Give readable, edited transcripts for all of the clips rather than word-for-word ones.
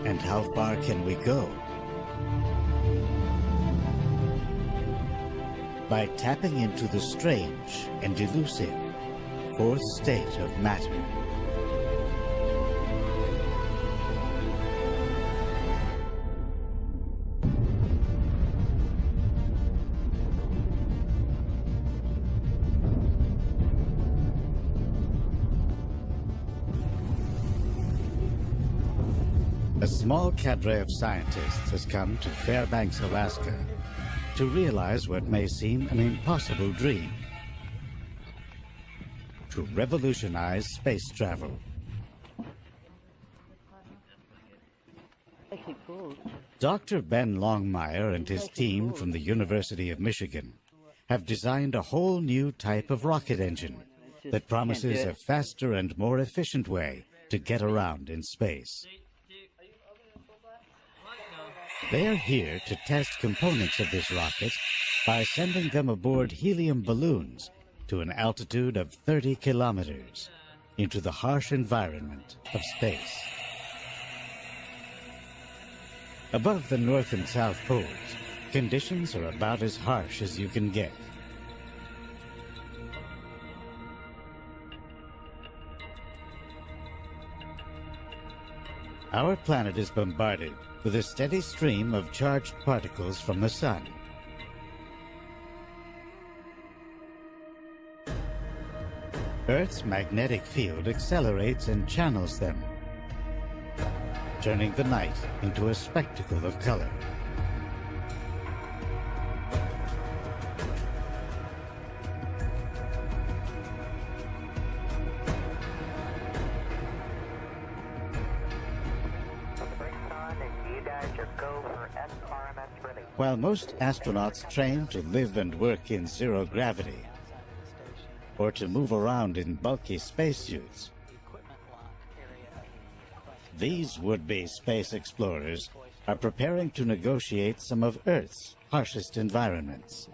And how far can we go? By tapping into the strange and elusive fourth state of matter. A small cadre of scientists has come to Fairbanks, Alaska, to realize what may seem an impossible dream: to revolutionize space travel. Dr. Ben Longmire and his team from the University of Michigan have designed a whole new type of rocket engine that promises a faster and more efficient way to get around in space. They are here to test components of this rocket by sending them aboard helium balloons to an altitude of 30 kilometers into the harsh environment of space. Above the North and South Poles, conditions are about as harsh as you can get. Our planet is bombarded with a steady stream of charged particles from the sun. Earth's magnetic field accelerates and channels them, turning the night into a spectacle of color. While most astronauts train to live and work in zero gravity, or to move around in bulky spacesuits, these would-be space explorers are preparing to negotiate some of Earth's harshest environments.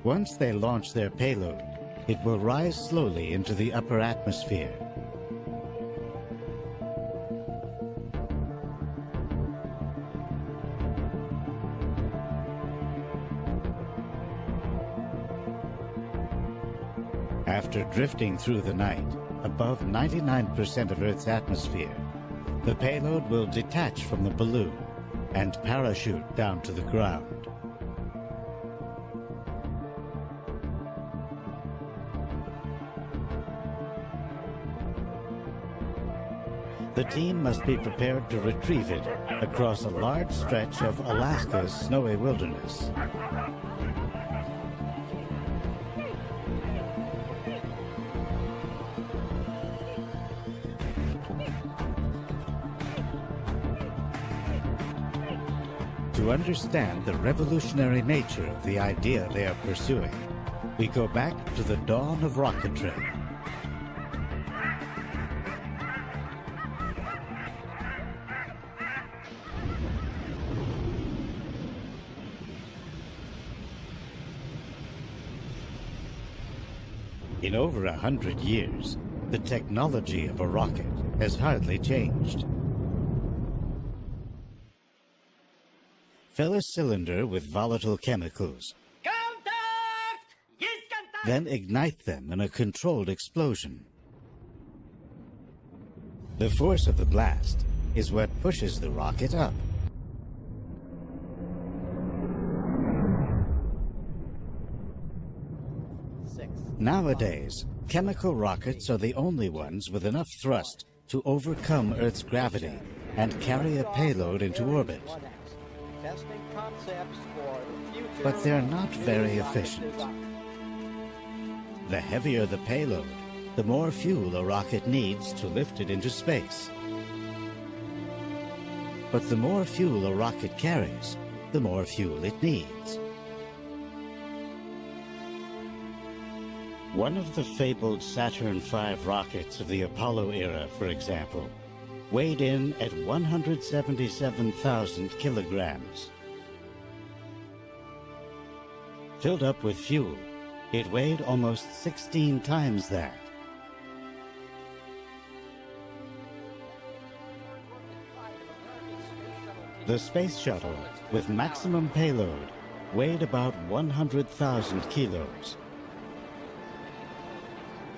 Once they launch their payload, it will rise slowly into the upper atmosphere. After drifting through the night, above 99% of Earth's atmosphere, the payload will detach from the balloon and parachute down to the ground. The team must be prepared to retrieve it across a large stretch of Alaska's snowy wilderness. To understand the revolutionary nature of the idea they are pursuing, we go back to the dawn of rocketry. In over 100 years, the technology of a rocket has hardly changed. Fill a cylinder with volatile chemicals, then ignite them in a controlled explosion. The force of the blast is what pushes the rocket up. Nowadays, chemical rockets are the only ones with enough thrust to overcome Earth's gravity and carry a payload into orbit. But they're not very efficient. The heavier the payload, the more fuel a rocket needs to lift it into space. But the more fuel a rocket carries, the more fuel it needs. One of the fabled Saturn V rockets of the Apollo era, for example, weighed in at 177,000 kilograms. Filled up with fuel, it weighed almost 16 times that. The space shuttle, with maximum payload, weighed about 100,000 kilos.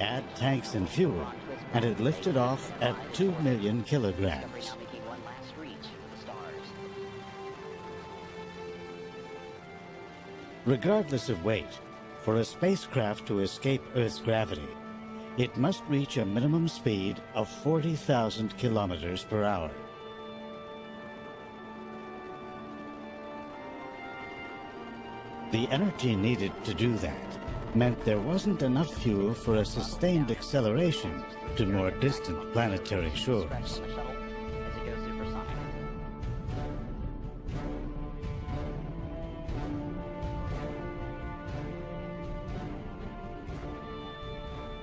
Add tanks and fuel, and it lifted off at 2 million kilograms. Regardless of weight, for a spacecraft to escape Earth's gravity, it must reach a minimum speed of 40,000 kilometers per hour. The energy needed to do that meant there wasn't enough fuel for a sustained acceleration to more distant planetary shores.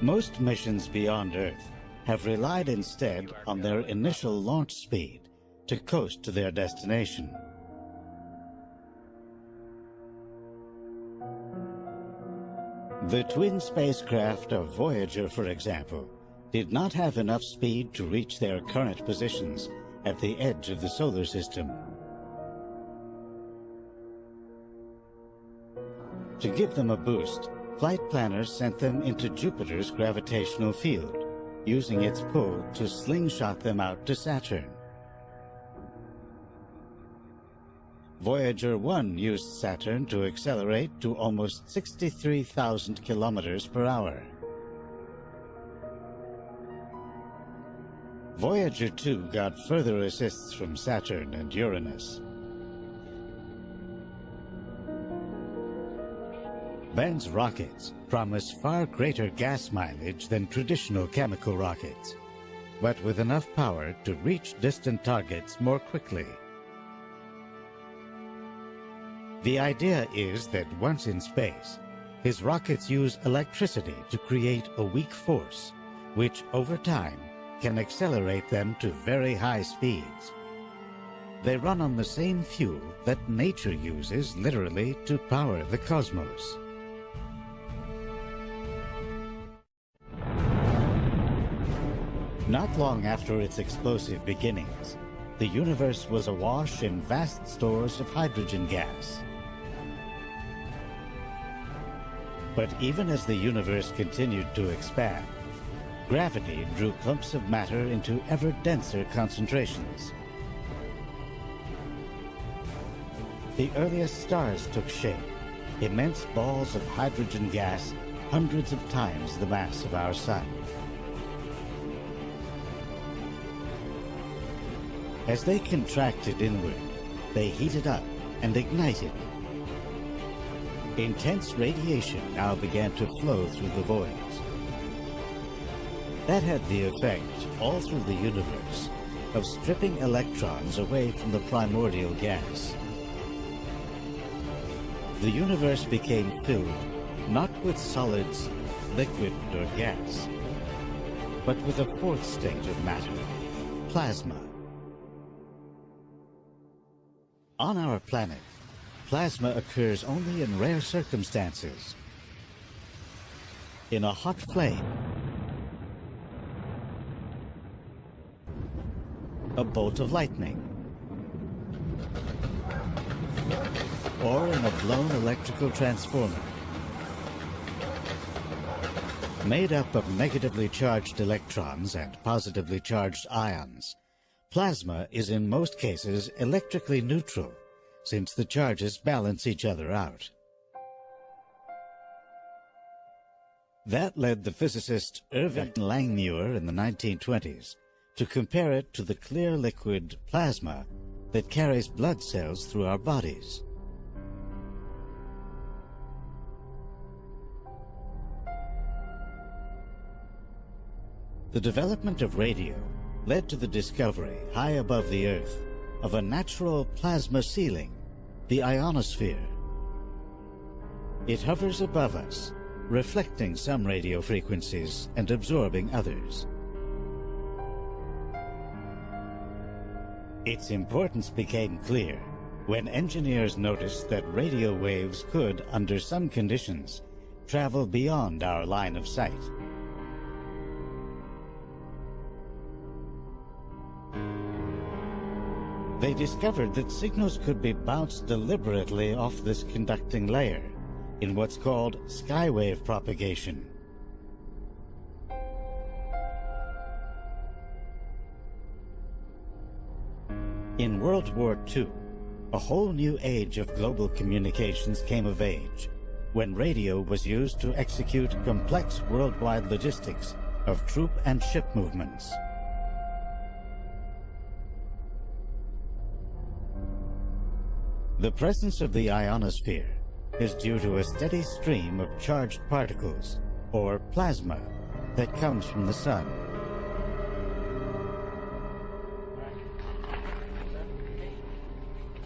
Most missions beyond Earth have relied instead on their initial launch speed to coast to their destination. The twin spacecraft of Voyager, for example, did not have enough speed to reach their current positions at the edge of the solar system. To give them a boost, flight planners sent them into Jupiter's gravitational field, using its pull to slingshot them out to Saturn. Voyager 1 used Saturn to accelerate to almost 63,000 kilometers per hour. Voyager 2 got further assists from Saturn and Uranus. Ben's rockets promise far greater gas mileage than traditional chemical rockets, but with enough power to reach distant targets more quickly. The idea is that once in space, his rockets use electricity to create a weak force, which over time can accelerate them to very high speeds. They run on the same fuel that nature uses literally to power the cosmos. Not long after its explosive beginnings, the universe was awash in vast stores of hydrogen gas. But even as the universe continued to expand, gravity drew clumps of matter into ever denser concentrations. The earliest stars took shape, immense balls of hydrogen gas hundreds of times the mass of our Sun. As they contracted inward, they heated up and ignited. Intense radiation now began to flow through the voids. That had the effect, all through the universe, of stripping electrons away from the primordial gas. The universe became filled not with solids, liquid or gas, but with a fourth state of matter, plasma. On our planet, plasma occurs only in rare circumstances. In a hot flame, a bolt of lightning, or in a blown electrical transformer. Made up of negatively charged electrons and positively charged ions, plasma is in most cases electrically neutral, since the charges balance each other out. That led the physicist Irving Langmuir in the 1920s to compare it to the clear liquid plasma that carries blood cells through our bodies. The development of radio led to the discovery, high above the Earth, of a natural plasma ceiling, the ionosphere. It hovers above us, reflecting some radio frequencies and absorbing others. Its importance became clear when engineers noticed that radio waves could, under some conditions, travel beyond our line of sight. They discovered that signals could be bounced deliberately off this conducting layer in what's called skywave propagation. In World War II, a whole new age of global communications came of age, when radio was used to execute complex worldwide logistics of troop and ship movements. The presence of the ionosphere is due to a steady stream of charged particles, or plasma, that comes from the sun.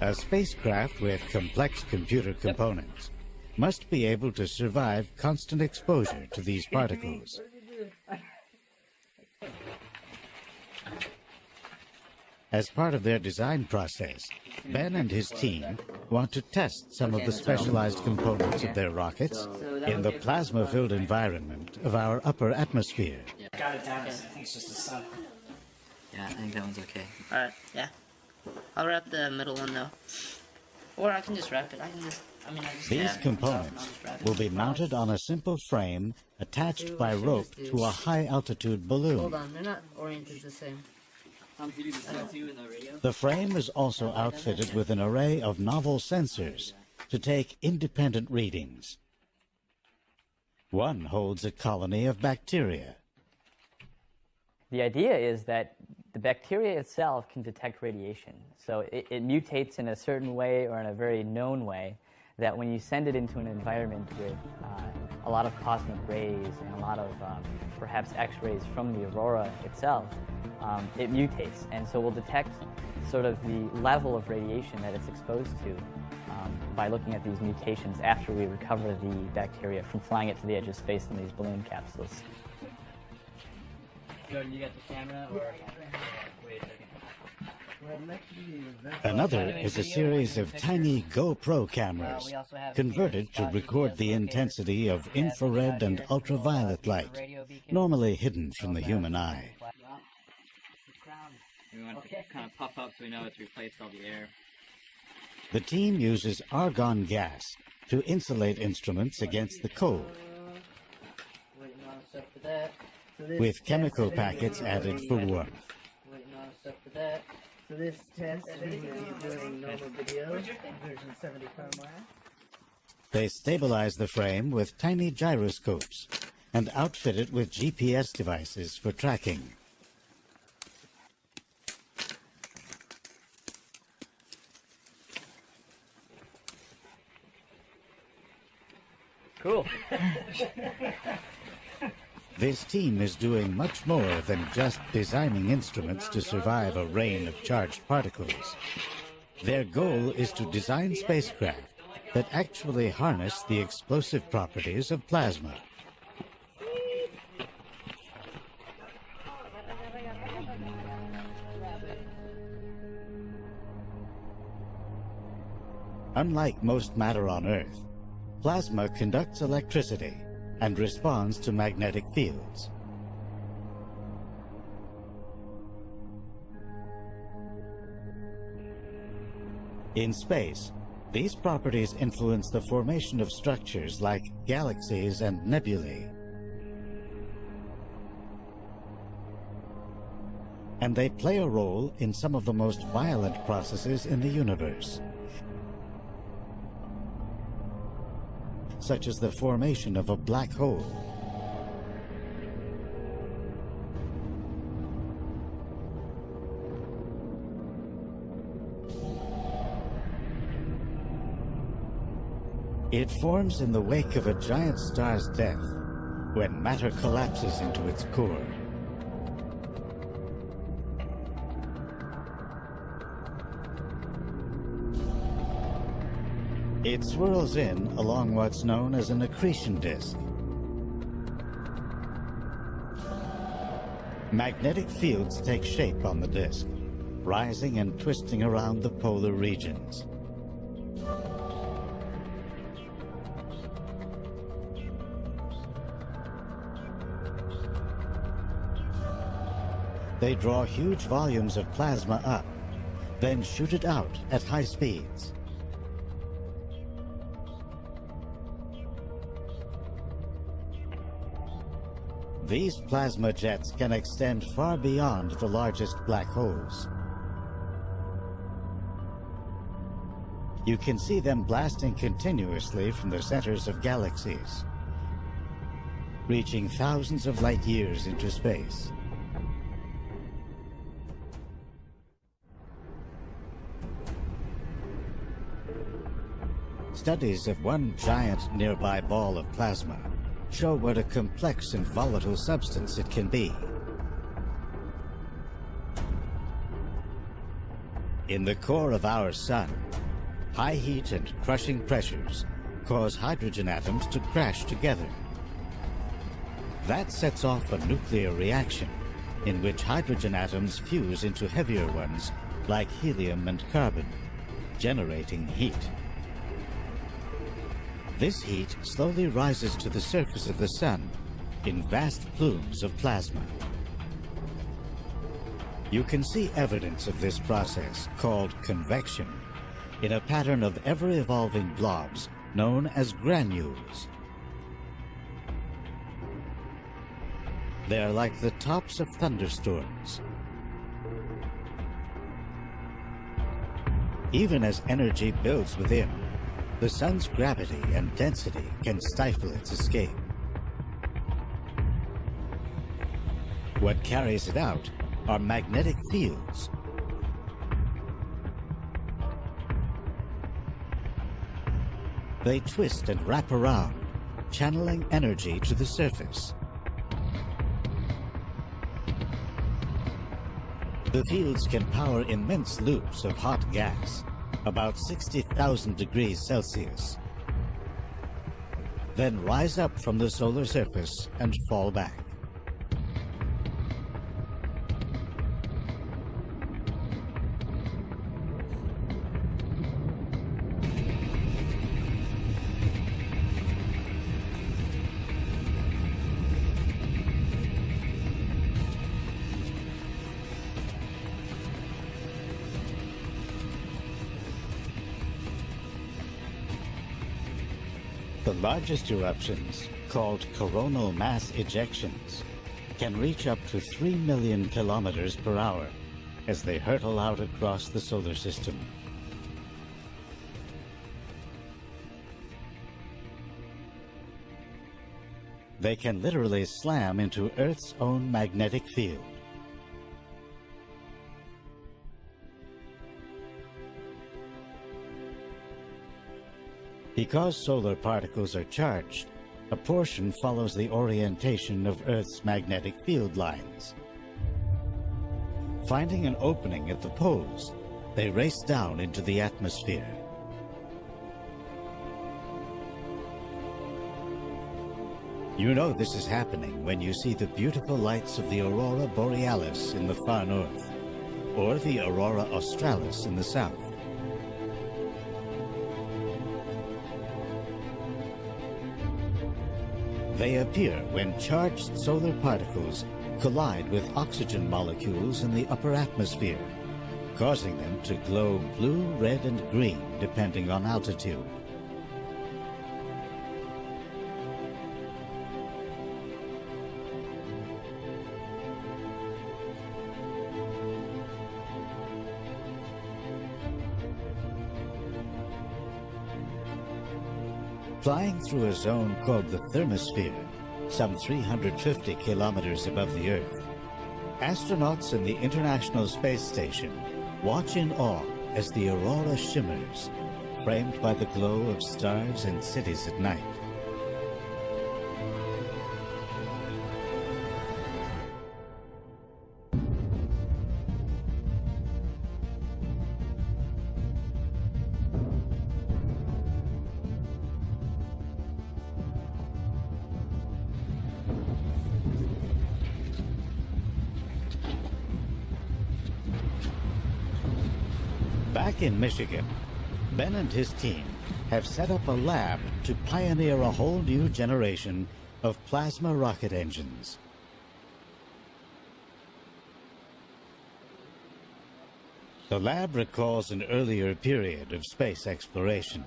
A spacecraft with complex computer components must be able to survive constant exposure to these particles. As part of their design process, Ben and his team want to test some of the specialized components of their rockets in the plasma-filled environment of our upper atmosphere. Got it down. I think it's just the sun. Yeah, I think that one's okay. Alright, yeah. I'll wrap the middle one though. Or I can just wrap it. I just These components will be mounted on a simple frame attached by rope to a high-altitude balloon. Hold on, they're not oriented the same. The frame is also outfitted with an array of novel sensors to take independent readings. One holds a colony of bacteria. The idea is that the bacteria itself can detect radiation. So it mutates in a certain way or in a very known way that when you send it into an environment with a lot of cosmic rays and a lot of perhaps X-rays from the aurora itself, it mutates. And so we'll detect sort of the level of radiation that it's exposed to by looking at these mutations after we recover the bacteria from flying it to the edge of space in these balloon capsules. Jordan, you got the camera or wait a second. Another is a series of tiny GoPro cameras converted to record the intensity of infrared and ultraviolet light, normally hidden from the human eye. We want it to kind of puff up so we know it's replaced all the air. The team uses argon gas to insulate instruments against the cold, with chemical packets added for warmth. So this test, we will be doing normal video, version 70 firmware. They stabilize the frame with tiny gyroscopes and outfit it with GPS devices for tracking. Cool. This team is doing much more than just designing instruments to survive a rain of charged particles. Their goal is to design spacecraft that actually harness the explosive properties of plasma. Unlike most matter on Earth, plasma conducts electricity and responds to magnetic fields. In space, these properties influence the formation of structures like galaxies and nebulae. And they play a role in some of the most violent processes in the universe, such as the formation of a black hole. It forms in the wake of a giant star's death, when matter collapses into its core. It swirls in along what's known as an accretion disk. Magnetic fields take shape on the disk, rising and twisting around the polar regions. They draw huge volumes of plasma up, then shoot it out at high speeds. These plasma jets can extend far beyond the largest black holes. You can see them blasting continuously from the centers of galaxies, reaching thousands of light years into space. Studies of one giant nearby ball of plasma show what a complex and volatile substance it can be. In the core of our sun, high heat and crushing pressures cause hydrogen atoms to crash together. That sets off a nuclear reaction in which hydrogen atoms fuse into heavier ones like helium and carbon, generating heat. This heat slowly rises to the surface of the sun in vast plumes of plasma. You can see evidence of this process, called convection, in a pattern of ever-evolving blobs known as granules. They are like the tops of thunderstorms. Even as energy builds within, the sun's gravity and density can stifle its escape. What carries it out are magnetic fields. They twist and wrap around, channeling energy to the surface. The fields can power immense loops of hot gas, about 60,000 degrees Celsius, then rise up from the solar surface and fall back. The largest eruptions, called coronal mass ejections, can reach up to 3 million kilometers per hour as they hurtle out across the solar system. They can literally slam into Earth's own magnetic field. Because solar particles are charged, a portion follows the orientation of Earth's magnetic field lines. Finding an opening at the poles, they race down into the atmosphere. You know this is happening when you see the beautiful lights of the aurora borealis in the far north, or the aurora australis in the south. They appear when charged solar particles collide with oxygen molecules in the upper atmosphere, causing them to glow blue, red, and green depending on altitude. Flying through a zone called the thermosphere, some 350 kilometers above the Earth, astronauts in the International Space Station watch in awe as the aurora shimmers, framed by the glow of stars and cities at night. Back in Michigan, Ben and his team have set up a lab to pioneer a whole new generation of plasma rocket engines. The lab recalls an earlier period of space exploration.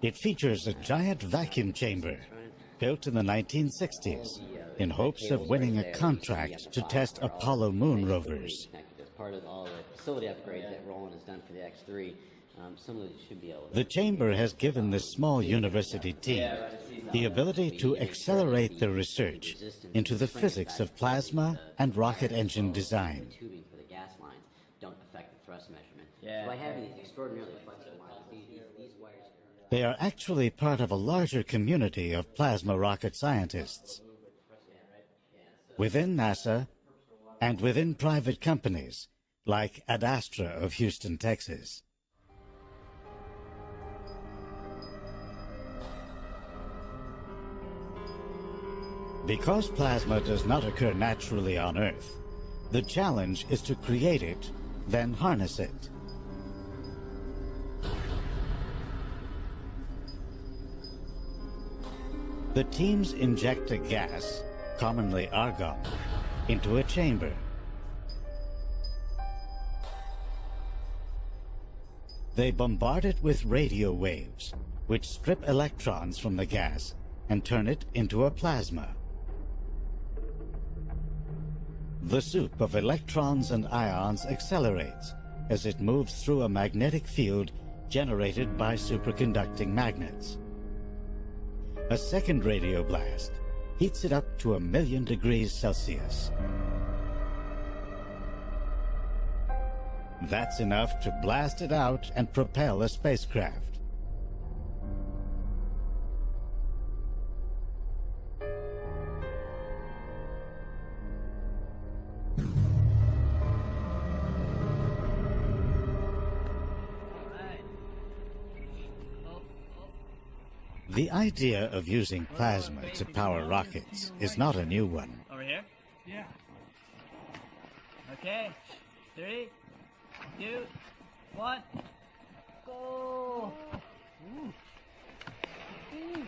It features a giant vacuum chamber built in the 1960s in hopes of winning a contract to test Apollo moon rovers. As part of all the facility upgrade that Roland has done for the X3, some of it should be able to... The chamber has given this small university team the ability to accelerate their research into the physics of plasma and rocket engine design. Tubing for the gas lines don't affect the thrust measurement. Yeah. So by having these extraordinarily flexible wires, these wires... They are actually part of a larger community of plasma rocket scientists within NASA and within private companies like Ad Astra of Houston, Texas. Because plasma does not occur naturally on Earth, the challenge is to create it, then harness it. The teams inject a gas, commonly argon, into a chamber. They bombard it with radio waves, which strip electrons from the gas and turn it into a plasma. The soup of electrons and ions accelerates as it moves through a magnetic field generated by superconducting magnets. A second radio blast heats it up to 1,000,000 degrees Celsius. That's enough to blast it out and propel a spacecraft. The idea of using plasma to power rockets is not a new one. Over here? Yeah. Okay. 3, 2, 1. Go!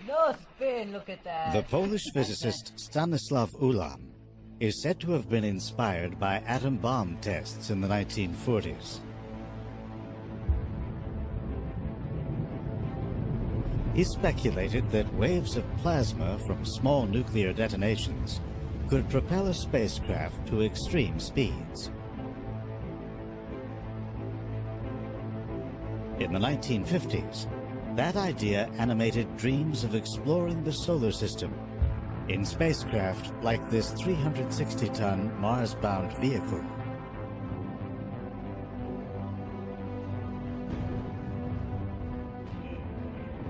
No spin, look at that. The Polish physicist Stanislaw Ulam is said to have been inspired by atom bomb tests in the 1940s. He speculated that waves of plasma from small nuclear detonations could propel a spacecraft to extreme speeds. In the 1950s, that idea animated dreams of exploring the solar system in spacecraft like this 360-ton Mars-bound vehicle.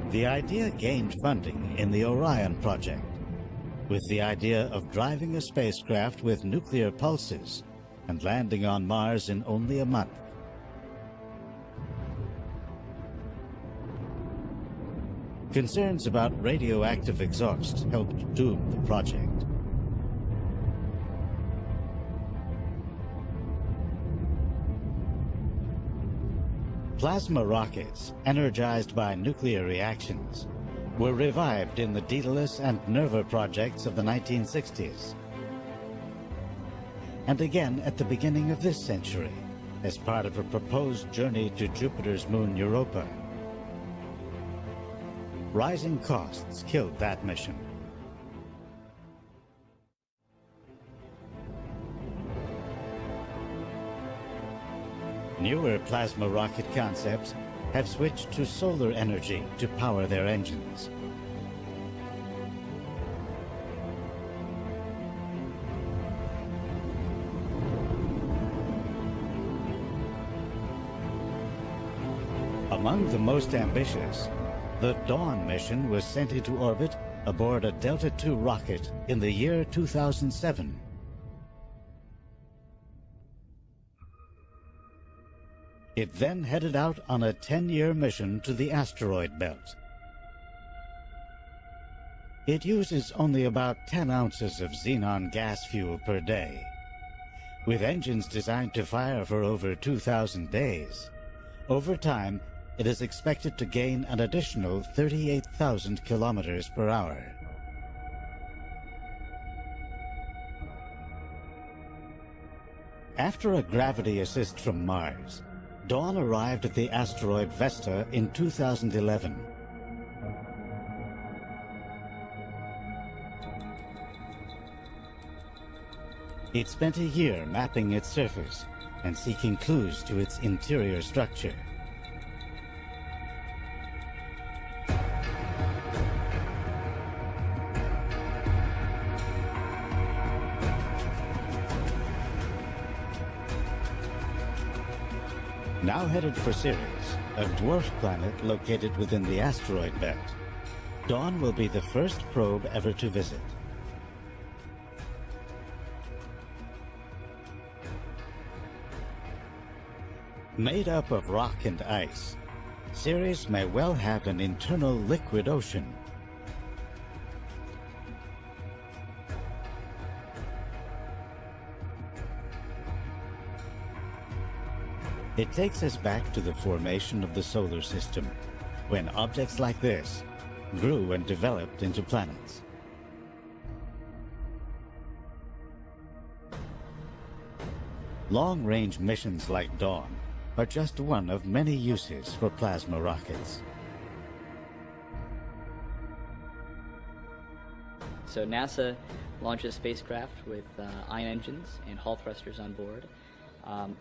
The idea gained funding in the Orion project, with the idea of driving a spacecraft with nuclear pulses and landing on Mars in only a month. Concerns about radioactive exhaust helped doom the project. Plasma rockets, energized by nuclear reactions, were revived in the Daedalus and Nerva projects of the 1960s. And again at the beginning of this century, as part of a proposed journey to Jupiter's moon Europa. Rising costs killed that mission. Newer plasma rocket concepts have switched to solar energy to power their engines. Among the most ambitious, the Dawn mission was sent into orbit aboard a Delta II rocket in the year 2007. It then headed out on a 10-year mission to the asteroid belt. It uses only about 10 ounces of xenon gas fuel per day. With engines designed to fire for over 2,000 days, over time, it is expected to gain an additional 38,000 kilometers per hour. After a gravity assist from Mars, Dawn arrived at the asteroid Vesta in 2011. It spent a year mapping its surface and seeking clues to its interior structure. Now headed for Ceres, a dwarf planet located within the asteroid belt, Dawn will be the first probe ever to visit. Made up of rock and ice, Ceres may well have an internal liquid ocean. It takes us back to the formation of the solar system, when objects like this grew and developed into planets. Long-range missions like Dawn are just one of many uses for plasma rockets. So NASA launches spacecraft with ion engines and Hall thrusters on board.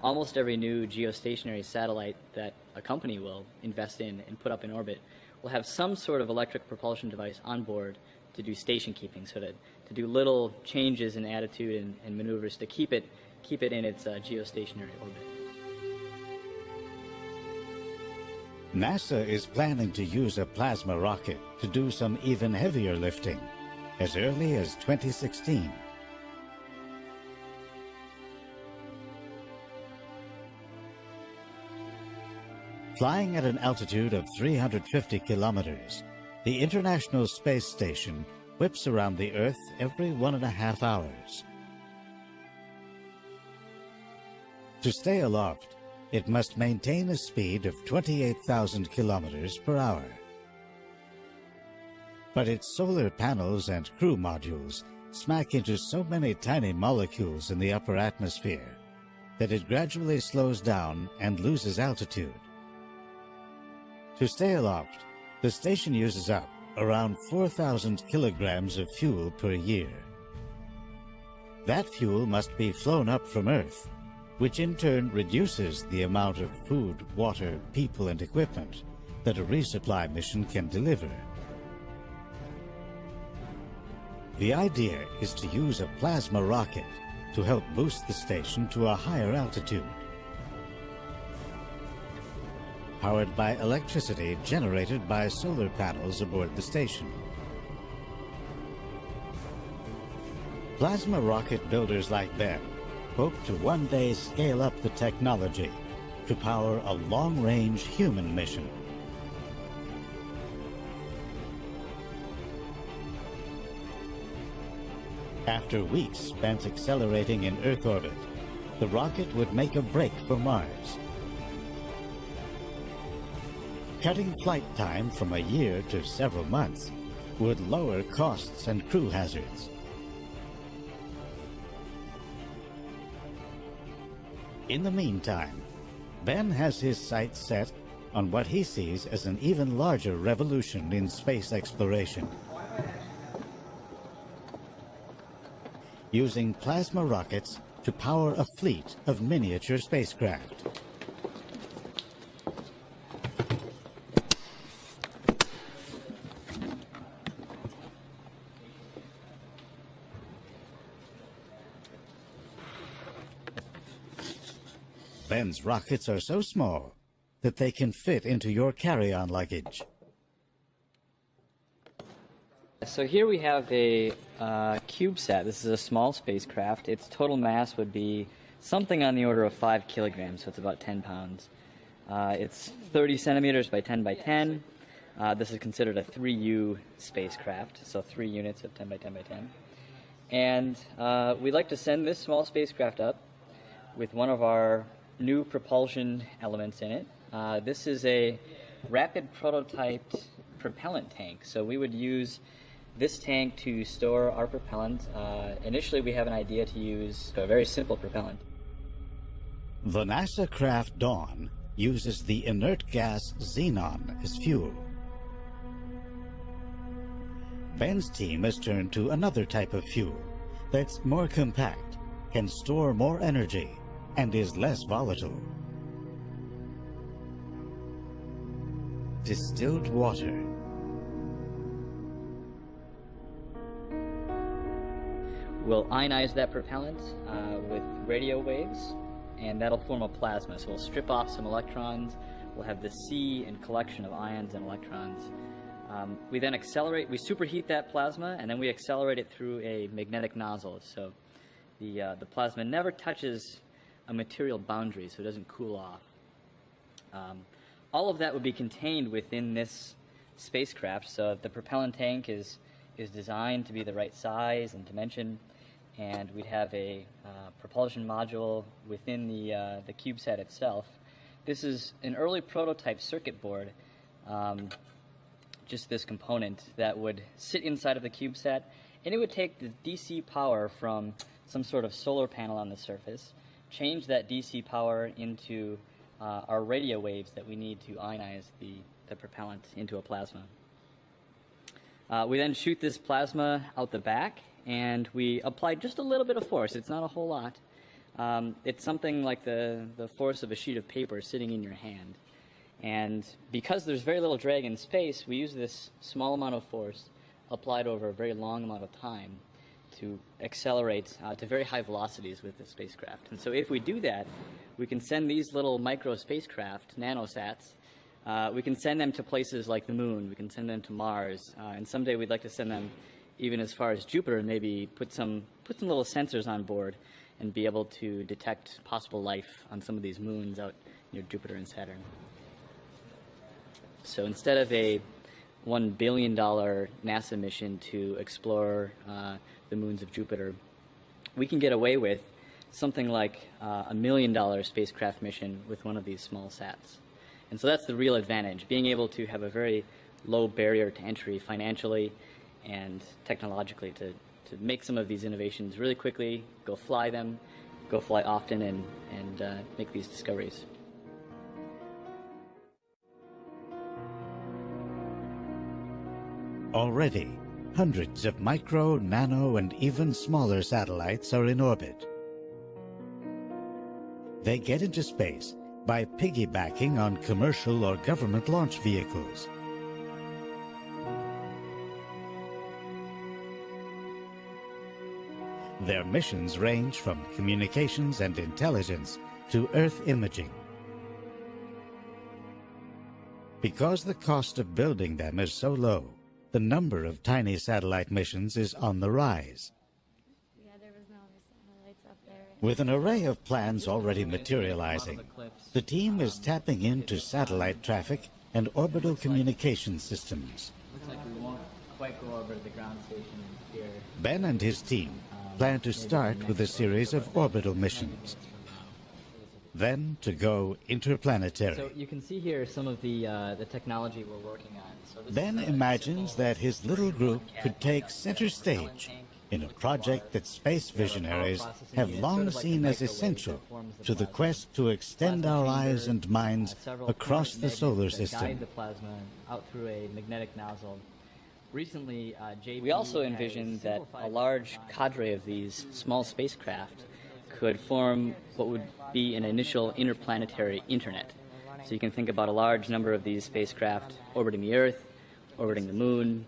Almost every new geostationary satellite that a company will invest in and put up in orbit will have some sort of electric propulsion device on board to do station keeping, so to do little changes in attitude and maneuvers to keep it in its geostationary orbit. NASA is planning to use a plasma rocket to do some even heavier lifting as early as 2016. Flying at an altitude of 350 kilometers, the International Space Station whips around the Earth every 1.5 hours. To stay aloft, it must maintain a speed of 28,000 kilometers per hour. But its solar panels and crew modules smack into so many tiny molecules in the upper atmosphere that it gradually slows down and loses altitude. To stay aloft, the station uses up around 4,000 kilograms of fuel per year. That fuel must be flown up from Earth, which in turn reduces the amount of food, water, people, and equipment that a resupply mission can deliver. The idea is to use a plasma rocket to help boost the station to a higher altitude. Powered by electricity generated by solar panels aboard the station. Plasma rocket builders like Ben hope to one day scale up the technology to power a long-range human mission. After weeks spent accelerating in Earth orbit, the rocket would make a break for Mars. Cutting flight time from a year to several months would lower costs and crew hazards. In the meantime, Ben has his sights set on what he sees as an even larger revolution in space exploration. Using plasma rockets to power a fleet of miniature spacecraft. Ben's rockets are so small that they can fit into your carry-on luggage. So here we have a CubeSat. This is a small spacecraft. Its total mass would be something on the order of 5 kilograms, so it's about 10 pounds. It's 30 centimeters by 10 by 10. This is considered a 3U spacecraft, so 3 units of 10 by 10 by 10. And we'd like to send this small spacecraft up with one of our new propulsion elements in it. This is a rapid prototyped propellant tank. So we would use this tank to store our propellant. Initially we have an idea to use a very simple propellant. The NASA craft Dawn uses the inert gas xenon as fuel. Ben's team has turned to another type of fuel that's more compact, can store more energy, and is less volatile. Distilled water. We'll ionize that propellant with radio waves, and that'll form a plasma. So we'll strip off some electrons. We'll have the sea and collection of ions and electrons. We then accelerate, we superheat that plasma, and then we accelerate it through a magnetic nozzle. So the plasma never touches a material boundary, so it doesn't cool off. All of that would be contained within this spacecraft. So the propellant tank is designed to be the right size and dimension, and we'd have a propulsion module within the CubeSat itself. This is an early prototype circuit board, just this component that would sit inside of the CubeSat, and it would take the DC power from some sort of solar panel on the surface, change that DC power into our radio waves that we need to ionize the propellant into a plasma. We then shoot this plasma out the back, and we apply just a little bit of force. It's not a whole lot. It's something like the force of a sheet of paper sitting in your hand. And because there's very little drag in space, we use this small amount of force applied over a very long amount of time to accelerate to very high velocities with the spacecraft. And so if we do that, we can send these little micro spacecraft, nanosats, we can send them to places like the moon, we can send them to Mars, and someday we'd like to send them even as far as Jupiter and maybe put some little sensors on board and be able to detect possible life on some of these moons out near Jupiter and Saturn. So instead of a $1 billion NASA mission to explore the moons of Jupiter, we can get away with something like $1 million spacecraft mission with one of these small sats. And so that's the real advantage, being able to have a very low barrier to entry financially and technologically to make some of these innovations really quickly, go fly them, go fly often, and make these discoveries. Already, hundreds of micro, nano, and even smaller satellites are in orbit. They get into space by piggybacking on commercial or government launch vehicles. Their missions range from communications and intelligence to Earth imaging. Because the cost of building them is so low, the number of tiny satellite missions is on the rise. Yeah, there was no other satellites up there. With an array of plans already materializing, the team is tapping into satellite traffic and orbital communication systems. Looks like we won't quite go over to the ground station here. Ben and his team plan to start with a series of orbital missions, then to go interplanetary. So you can see here some of the technology we're working on. So this Ben is imagines that his little group could take center stage in a project that space visionaries have long seen as essential to the quest to extend our eyes and minds across the solar system. Guide the plasma out through a magnetic nozzle. Recently, we also envisioned that a large cadre of these small spacecraft could form what would be an initial interplanetary internet. So you can think about a large number of these spacecraft orbiting the Earth, orbiting the Moon,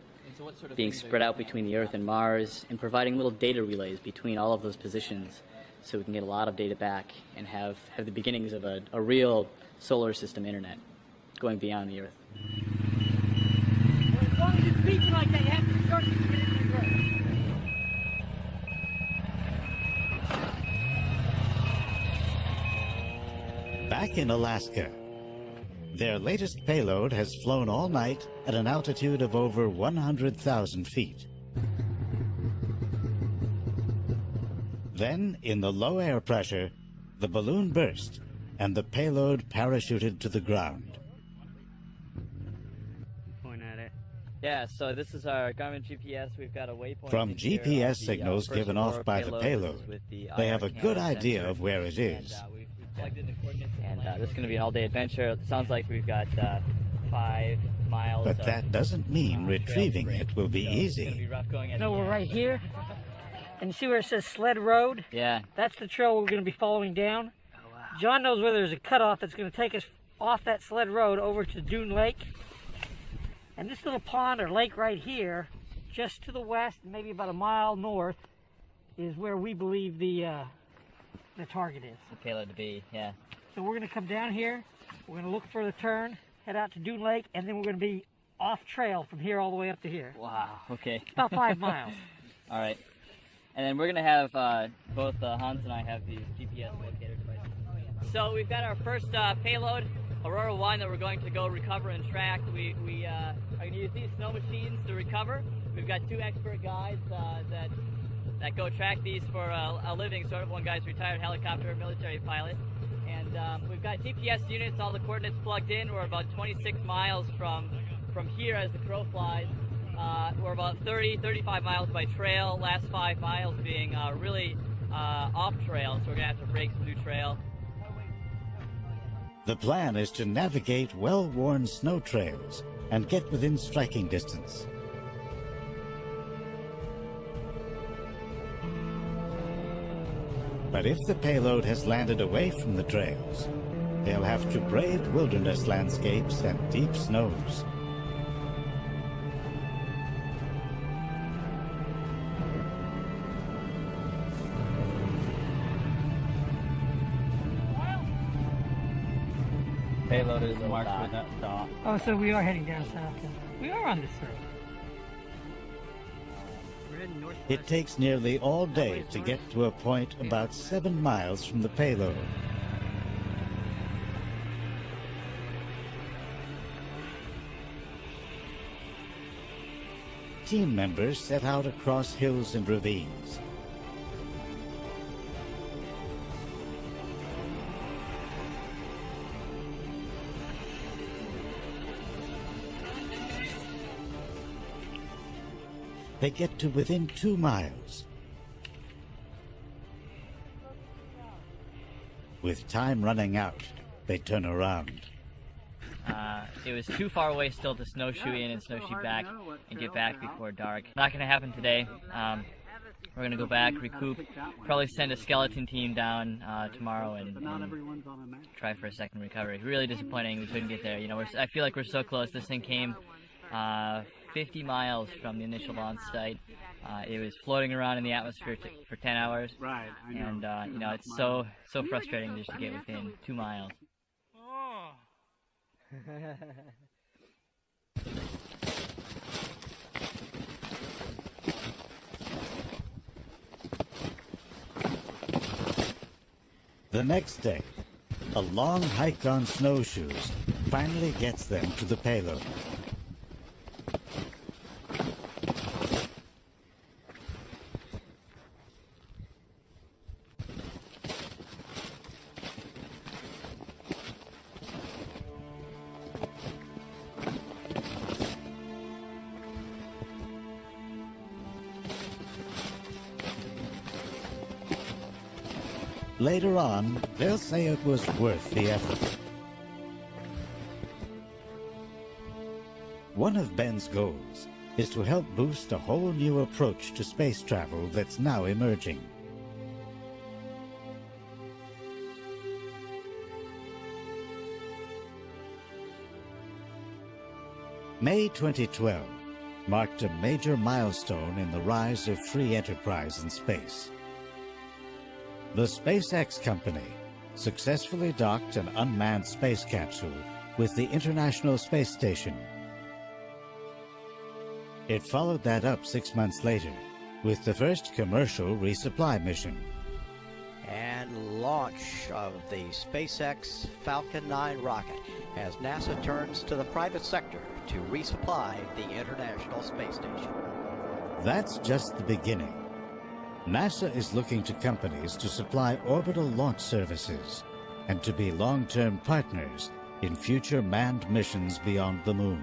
being spread out between the Earth and Mars, and providing little data relays between all of those positions so we can get a lot of data back and have the beginnings of a real solar system internet going beyond the Earth. As long as it's beating like that, you have to start to get into the ground. Back in Alaska, their latest payload has flown all night at an altitude of over 100,000 feet. Then, in the low air pressure, the balloon burst and the payload parachuted to the ground. Point at it. Yeah, so this is our Garmin GPS. We've got a waypoint. From in here GPS of the, signals first given Aurora off by the payload. payload, This is with the they IR have a camera good idea sensor. of where it is. And, we've And this is going to be an all-day adventure. It sounds like we've got 5 miles. But that doesn't mean retrieving it will be easy. No, we're right here. And you see where it says Sled Road? Yeah. That's the trail we're going to be following down. Oh, wow. John knows where there's a cutoff that's going to take us off that Sled Road over to Dune Lake. And this little pond or lake right here, just to the west, maybe about a mile north, is where we believe the target is. The payload to be, yeah. So we're going to come down here, we're going to look for the turn, head out to Dune Lake, and then we're going to be off trail from here all the way up to here. Wow, okay. About 5 miles. All right. And then we're going to have, both Hans and I have these GPS locator devices. So we've got our first payload, Aurora 1, that we're going to go recover and track. We are going to use these snow machines to recover. We've got 2 expert guides that go track these for a living. Sort of one guy's a retired helicopter military pilot. And we've got GPS units, all the coordinates plugged in. We're about 26 miles from here as the crow flies. We're about 35 miles by trail, last 5 miles being really off trail, so we're going to have to break some new trail. The plan is to navigate well-worn snow trails and get within striking distance. But if the payload has landed away from the trails, they'll have to brave wilderness landscapes and deep snows. Payload is marked with that dot. Oh, so we are heading down south. We are on this road. It takes nearly all day to get to a point about 7 miles from the payload. Team members set out across hills and ravines. They get to within 2 miles. With time running out, they turn around. It was too far away still to snowshoe in and snowshoe back and get back before dark. Not going to happen today. We're going to go back, recoup, probably send a skeleton team down tomorrow and try for a second recovery. Really disappointing we couldn't get there. You know, I feel like we're so close. This thing came 50 miles from the initial launch site. It was floating around in the atmosphere for 10 hours. Right, I know. And, you know, it's so frustrating just to get within 2 miles. The next day, a long hike on snowshoes finally gets them to the payload. Later on, they'll say it was worth the effort. One of Ben's goals is to help boost a whole new approach to space travel that's now emerging. May 2012 marked a major milestone in the rise of free enterprise in space. The SpaceX company successfully docked an unmanned space capsule with the International Space Station. It followed that up 6 months later with the first commercial resupply mission. And launch of the SpaceX Falcon 9 rocket as NASA turns to the private sector to resupply the International Space Station. That's just the beginning. NASA is looking to companies to supply orbital launch services and to be long-term partners in future manned missions beyond the moon.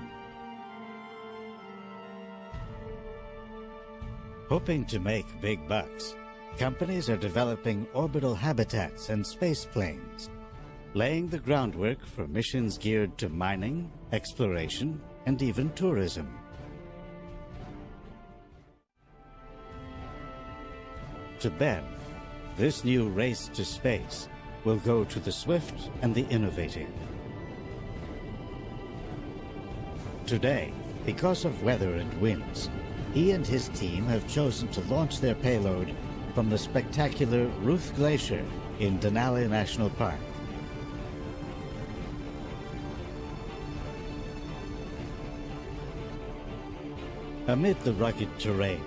Hoping to make big bucks, companies are developing orbital habitats and space planes laying the groundwork for missions geared to mining, exploration, and even tourism. To Ben, this new race to space will go to the swift and the innovative. Today, because of weather and winds, he and his team have chosen to launch their payload from the spectacular Ruth Glacier in Denali National Park. Amid the rugged terrain,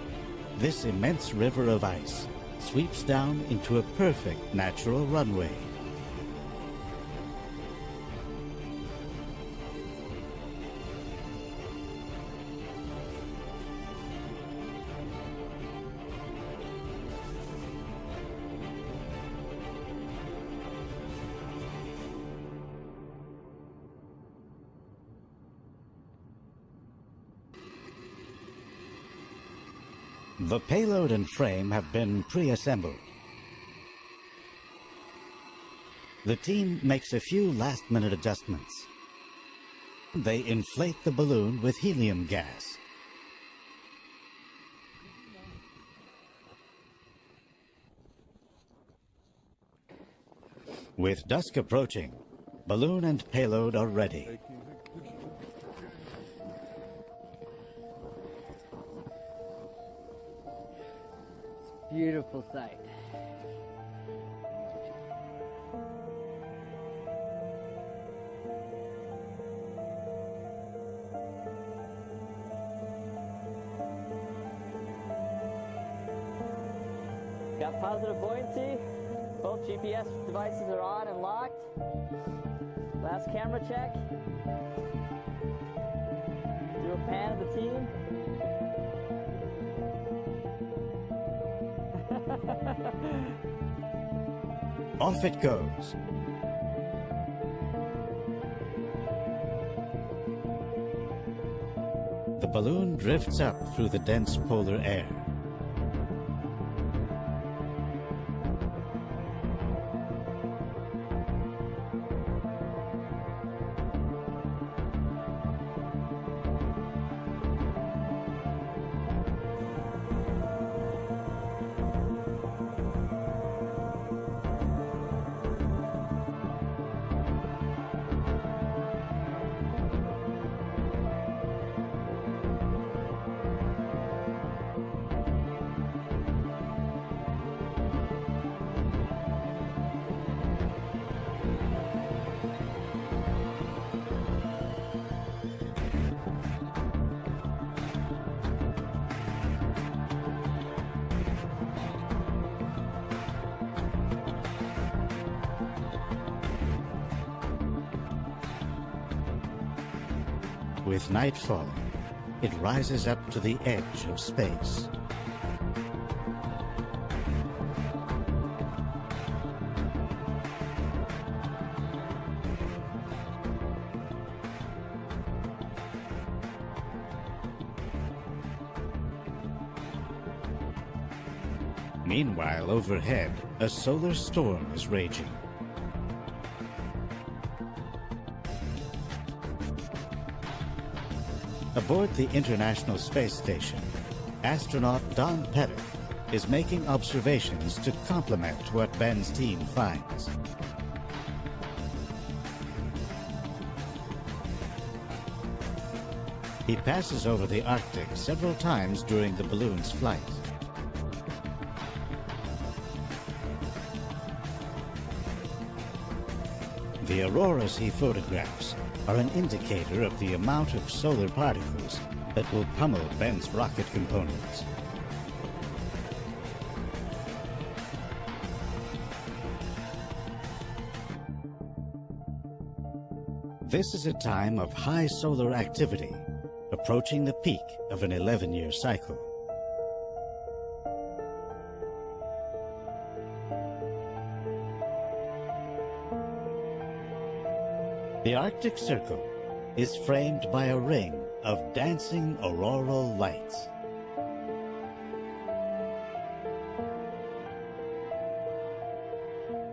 this immense river of ice sweeps down into a perfect natural runway. The payload and frame have been pre-assembled. The team makes a few last-minute adjustments. They inflate the balloon with helium gas. With dusk approaching, balloon and payload are ready. Beautiful sight. Got positive buoyancy. Both GPS devices are on and locked. Last camera check. Do a pan of the team. Off it goes. The balloon drifts up through the dense polar air. With night falling, it rises up to the edge of space. Meanwhile, overhead, a solar storm is raging. Aboard the International Space Station, astronaut Don Pettit is making observations to complement what Ben's team finds. He passes over the Arctic several times during the balloon's flight. The auroras he photographs are an indicator of the amount of solar particles that will pummel Ben's rocket components. This is a time of high solar activity, approaching the peak of an 11-year cycle. The Arctic Circle is framed by a ring of dancing auroral lights.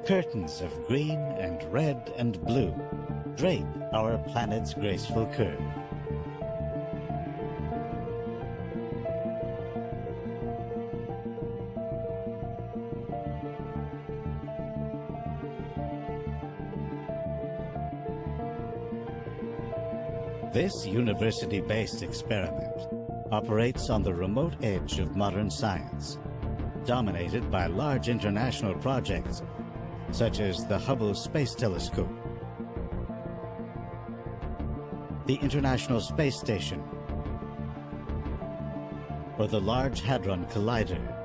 Curtains of green and red and blue drape our planet's graceful curve. This university-based experiment operates on the remote edge of modern science, dominated by large international projects such as the Hubble Space Telescope, the International Space Station, or the Large Hadron Collider.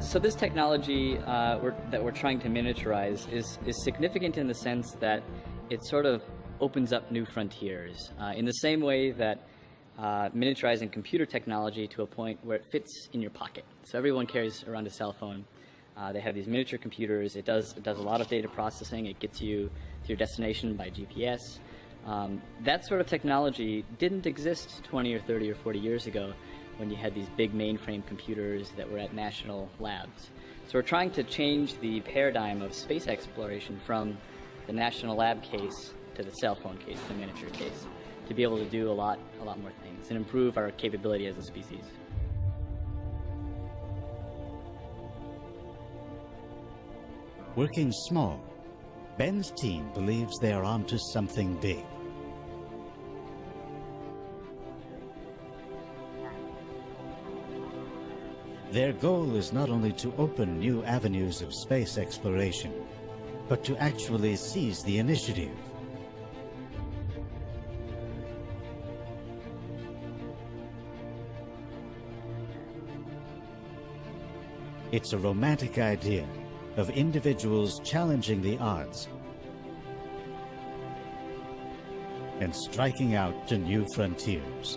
So this technology that we're trying to miniaturize is significant in the sense that it sort of opens up new frontiers, in the same way that miniaturizing computer technology to a point where it fits in your pocket. So everyone carries around a cell phone. They have these miniature computers. It does a lot of data processing. It gets you to your destination by GPS. That sort of technology didn't exist 20 or 30 or 40 years ago, when you had these big mainframe computers that were at national labs. So we're trying to change the paradigm of space exploration from the national lab case to the cell phone case, the miniature case, to be able to do a lot more things and improve our capability as a species. Working small, Ben's team believes they are onto something big. Their goal is not only to open new avenues of space exploration, but to actually seize the initiative. It's a romantic idea of individuals challenging the odds and striking out to new frontiers.